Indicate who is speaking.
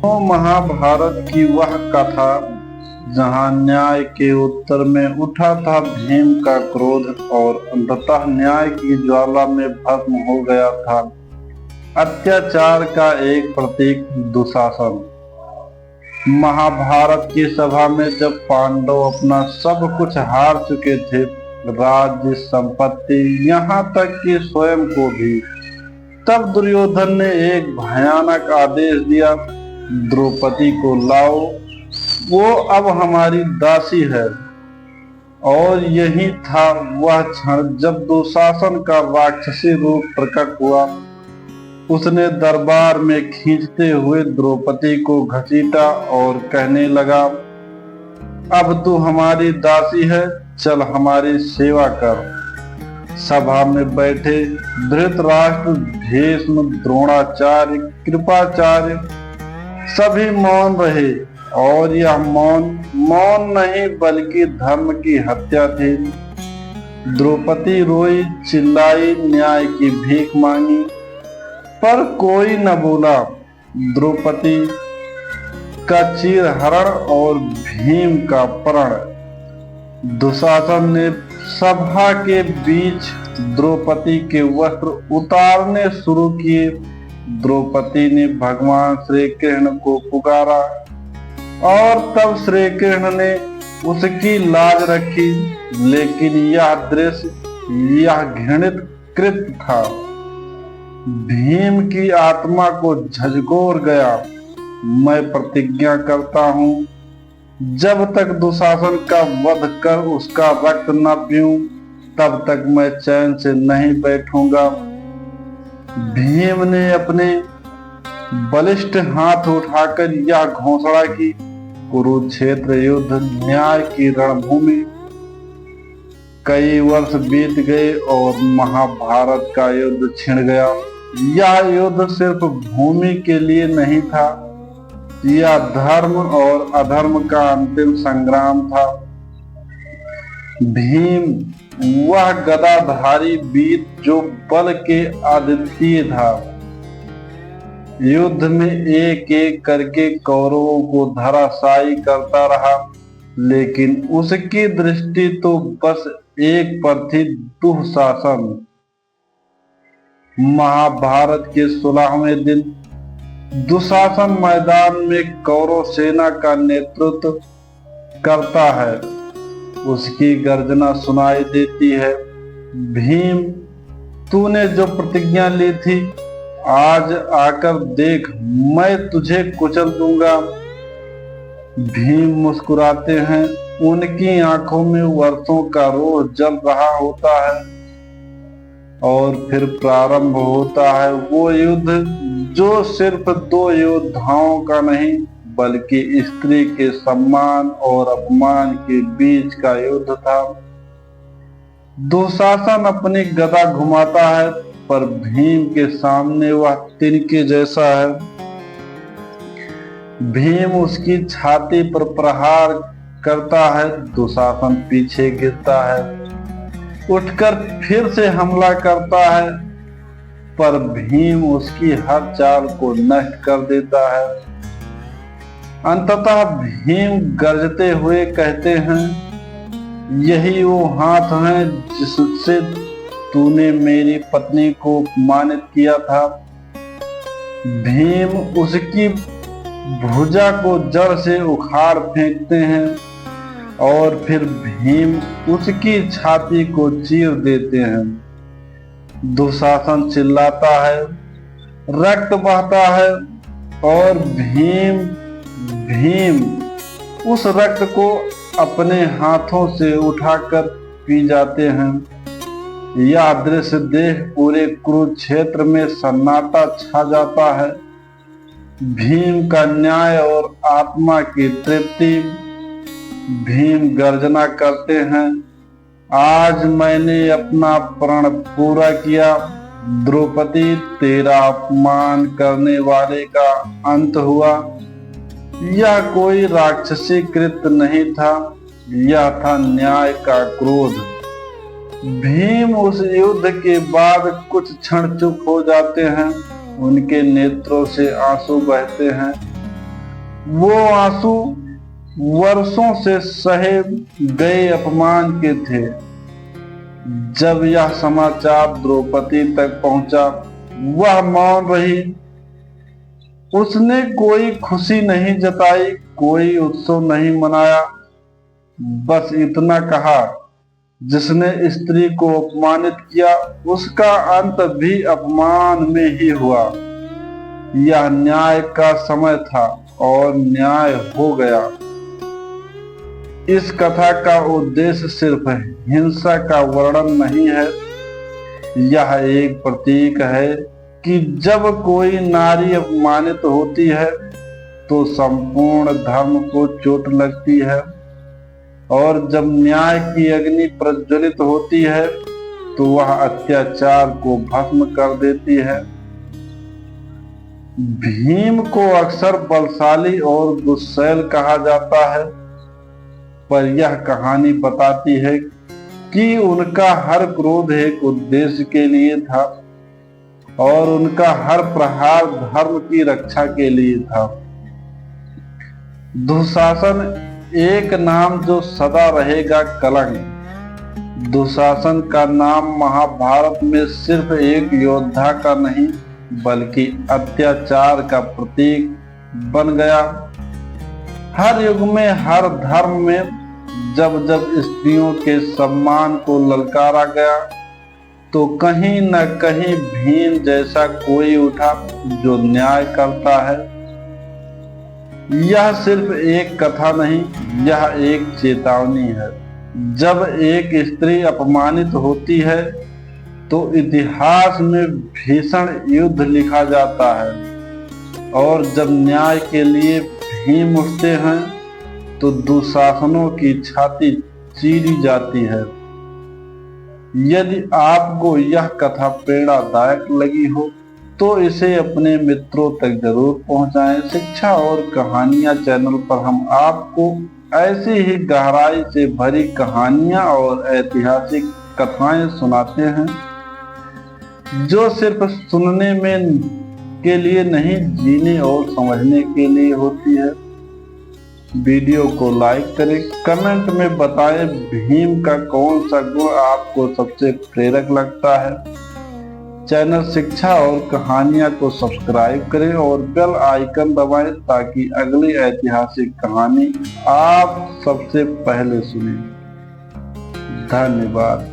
Speaker 1: तो महाभारत की वह कथा जहाँ न्याय के उत्तर में उठा था भीम का क्रोध और अंततः न्याय की ज्वाला में भस्म हो गया था अत्याचार का एक प्रतीक दुशासन। महाभारत की सभा में जब पांडव अपना सब कुछ हार चुके थे, राज्य, संपत्ति, यहाँ तक कि स्वयं को भी, तब दुर्योधन ने एक भयानक आदेश दिया, द्रौपदी को लाओ, वो अब हमारी दासी है। और यही था वह क्षण जब दुशासन का राक्षसी रूप प्रकट हुआ। उसने दरबार में खींचते हुए द्रौपदी को घसीटा और कहने लगा, अब तू हमारी दासी है, चल हमारी सेवा कर। सभा में बैठे धृतराष्ट्र, भीष्म, द्रोणाचार्य, कृपाचार्य सभी मौन रहे और यह मौन नहीं बल्कि धर्म की हत्या थी। द्रौपदी रोई, चिल्लाई, न्याय की भीख मांगी, पर कोई न बोला। द्रौपदी का चीरहरण और भीम का प्रण। दुशासन ने सभा के बीच द्रौपदी के वस्त्र उतारने शुरू किए। द्रौपदी ने भगवान श्री कृष्ण को पुकारा और तब श्री कृष्ण ने उसकी लाज रखी, लेकिन यह दृश्य, यह घृणित कृत्य था। भीम की आत्मा को झकझोर गया। मैं प्रतिज्ञा करता हूँ, जब तक दुशासन का वध कर उसका रक्त न पीऊं, तब तक मैं चैन से नहीं बैठूंगा। भीम ने अपने बलिष्ठ हाथ उठाकर यह घोषणा की, कुरुक्षेत्र युद्ध, न्याय की रणभूमि। कई वर्ष बीत गए और महाभारत का युद्ध छिड़ गया। यह युद्ध सिर्फ भूमि के लिए नहीं था, यह धर्म और अधर्म का अंतिम संग्राम था। भीम वह गदाधारी वीर जो बल के अद्वितीय था, युद्ध में एक एक करके कौरवों को धराशायी करता रहा, लेकिन उसकी दृष्टि तो बस एक पर थी, दुशासन। महाभारत के 16वें दिन दुशासन मैदान में कौरव सेना का नेतृत्व करता है। उसकी गर्जना सुनाई देती है, भीम, तूने जो प्रतिज्ञा ली थी, आज आकर देख, मैं तुझे कुचल दूंगा। भीम मुस्कुराते हैं, उनकी आंखों में वर्षों का रोष जल रहा होता है। और फिर प्रारंभ होता है वो युद्ध जो सिर्फ दो योद्धाओं का नहीं, बल्कि स्त्री के सम्मान और अपमान के बीच का युद्ध था। दुशासन अपनी गदा घुमाता है, पर भीम के सामने वह तिनके जैसा है। भीम उसकी छाती पर प्रहार करता है, दुशासन पीछे गिरता है, उठकर फिर से हमला करता है, पर भीम उसकी हर चाल को नष्ट कर देता है। अंततः भीम गरजते हुए कहते हैं, यही वो हाथ है जिससे तूने मेरी पत्नी को अपमानित किया था। भीम उसकी भुजा को जड़ से उखाड़ फेंकते हैं और फिर भीम उसकी छाती को चीर देते हैं। दुशासन चिल्लाता है, रक्त बहता है और भीम उस रक्त को अपने हाथों से उठाकर पी जाते हैं। यह दृश्य देख पूरे कुरुक्षेत्र में सन्नाटा छा जाता है। भीम का न्याय और आत्मा की तृप्ति। भीम गर्जना करते हैं, आज मैंने अपना प्रण पूरा किया। द्रौपदी, तेरा अपमान करने वाले का अंत हुआ। यह कोई राक्षसी कृत्य नहीं था, यह था न्याय का क्रोध। भीम उस युद्ध के बाद कुछ क्षण चुप हो जाते हैं, उनके नेत्रों से आंसू बहते हैं। वो आंसू वर्षों से सहे गए अपमान के थे। जब यह समाचार द्रौपदी तक पहुंचा, वह मौन रही। उसने कोई खुशी नहीं जताई, कोई उत्सव नहीं मनाया। बस इतना कहा, जिसने स्त्री को अपमानित किया, उसका अंत भी अपमान में ही हुआ। यह न्याय का समय था और न्याय हो गया। इस कथा का उद्देश्य सिर्फ हिंसा का वर्णन नहीं है, यह एक प्रतीक है कि जब कोई नारी अपमानित होती है तो संपूर्ण धर्म को चोट लगती है, और जब न्याय की अग्नि प्रज्वलित होती है तो वह अत्याचार को भस्म कर देती है। भीम को अक्सर बलशाली और गुस्सैल कहा जाता है, पर यह कहानी बताती है कि उनका हर क्रोध एक उद्देश्य के लिए था और उनका हर प्रहार धर्म की रक्षा के लिए था। दुशासन एक नाम जो सदा रहेगा कलंक। दुशासन का नाम महाभारत में सिर्फ एक योद्धा का नहीं, बल्कि अत्याचार का प्रतीक बन गया। हर युग में, हर धर्म में जब जब स्त्रियों के सम्मान को ललकारा गया, तो कहीं न कहीं भीम जैसा कोई उठा जो न्याय करता है। यह सिर्फ एक कथा नहीं, यह एक चेतावनी है। जब एक स्त्री अपमानित होती है तो इतिहास में भीषण युद्ध लिखा जाता है, और जब न्याय के लिए भीम उठते हैं तो दुशासनों की छाती चीरी जाती है। यदि आपको यह कथा प्रेरणादायक लगी हो तो इसे अपने मित्रों तक जरूर पहुंचाएं। शिक्षा और कहानियां चैनल पर हम आपको ऐसी ही गहराई से भरी कहानियां और ऐतिहासिक कथाएं सुनाते हैं, जो सिर्फ सुनने में के लिए नहीं, जीने और समझने के लिए होती है। वीडियो को लाइक करें, कमेंट में बताएं भीम का कौन सा गुण आपको सबसे प्रेरक लगता है। चैनल शिक्षा और कहानियां को सब्सक्राइब करें और बेल आइकन दबाएं ताकि अगली ऐतिहासिक कहानी आप सबसे पहले सुनें। धन्यवाद।